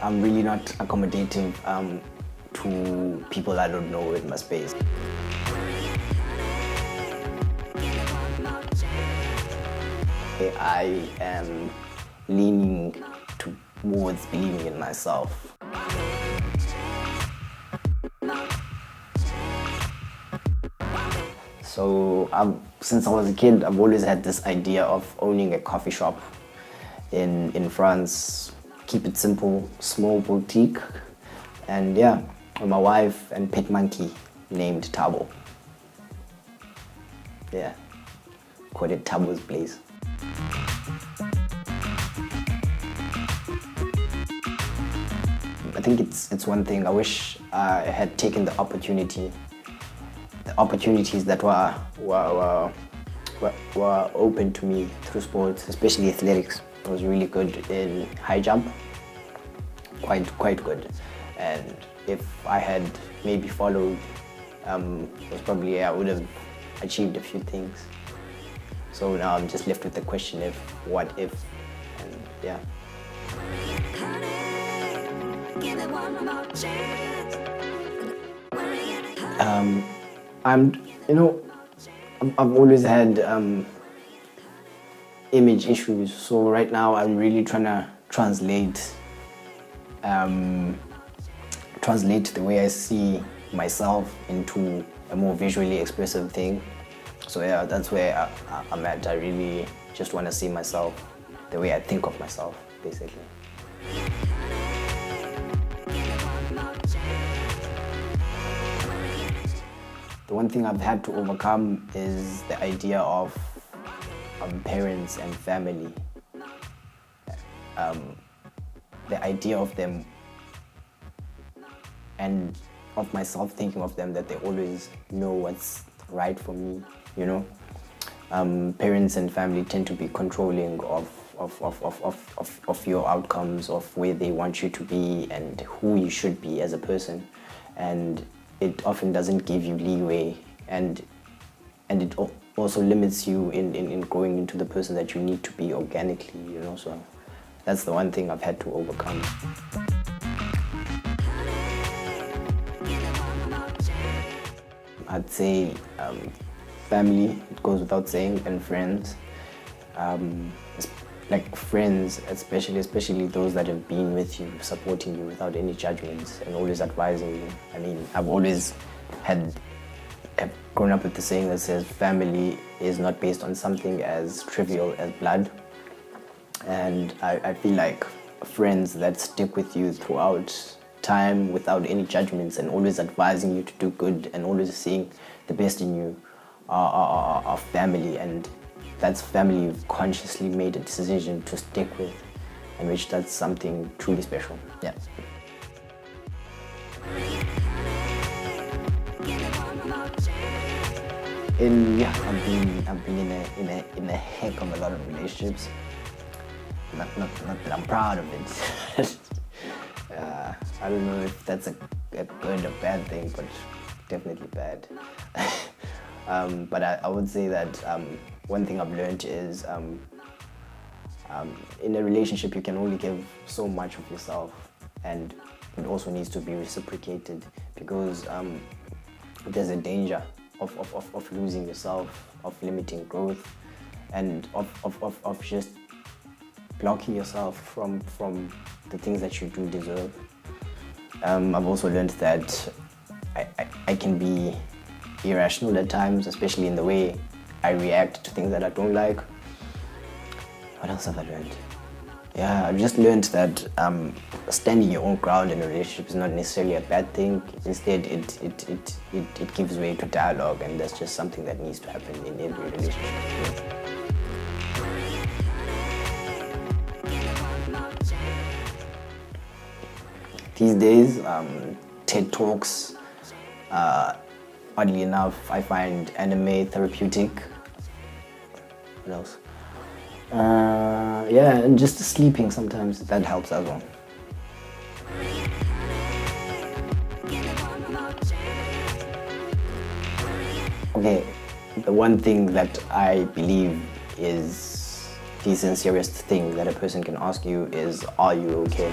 I'm really not accommodative to people I don't know in my space. I am leaning towards believing in myself. So since I was a kid, I've always had this idea of owning a coffee shop in France. Keep it simple, small boutique, and yeah, with my wife and pet monkey named Tabo. Yeah, call it Tabo's Place. I think it's one thing. I wish I had taken the opportunities that were open to me through sports, especially athletics. I was really good in high jump, quite good. And if I had maybe followed, most probably I would have achieved a few things. So now I'm just left with the question if, what if, and yeah. I've always had image issues. So right now I'm really trying to translate the way I see myself into a more visually expressive thing. So yeah, that's where I'm at. I really just want to see myself the way I think of myself, basically. The one thing I've had to overcome is the idea of parents and family. The idea of them and of myself thinking of them that they always know what's right for me, you know. Parents and family tend to be controlling of your outcomes, of where they want you to be and who you should be as a person, and it often doesn't give you leeway, and it also limits you in growing into the person that you need to be organically, you know. So that's the one thing I've had to overcome. I'd say family, it goes without saying, and friends. Like friends, especially those that have been with you, supporting you without any judgments and always advising you. I mean, I've always have grown up with the saying that says family is not based on something as trivial as blood. And I feel like friends that stick with you throughout time without any judgments and always advising you to do good and always seeing the best in you are family, and that's family you've consciously made a decision to stick with, and which that's something truly special. Yeah. I've been in a heck of a lot of relationships. Not that I'm proud of it. I don't know if that's a good or bad thing, but definitely bad. But I would say that one thing I've learned is in a relationship you can only give so much of yourself, and it also needs to be reciprocated, because there's a danger of losing yourself, of limiting growth, and of just blocking yourself from the things that you do deserve. I've also learned that I can be irrational at times, especially in the way I react to things that I don't like. What else have I learned? Yeah, I've just learned that standing your own ground in a relationship is not necessarily a bad thing. Instead, it gives way to dialogue, and that's just something that needs to happen in every relationship. These days, TED Talks, oddly enough, I find anime therapeutic. What else? Yeah, and just sleeping sometimes, that helps as well. Okay, the one thing that I believe is the sincerest thing that a person can ask you is, are you okay?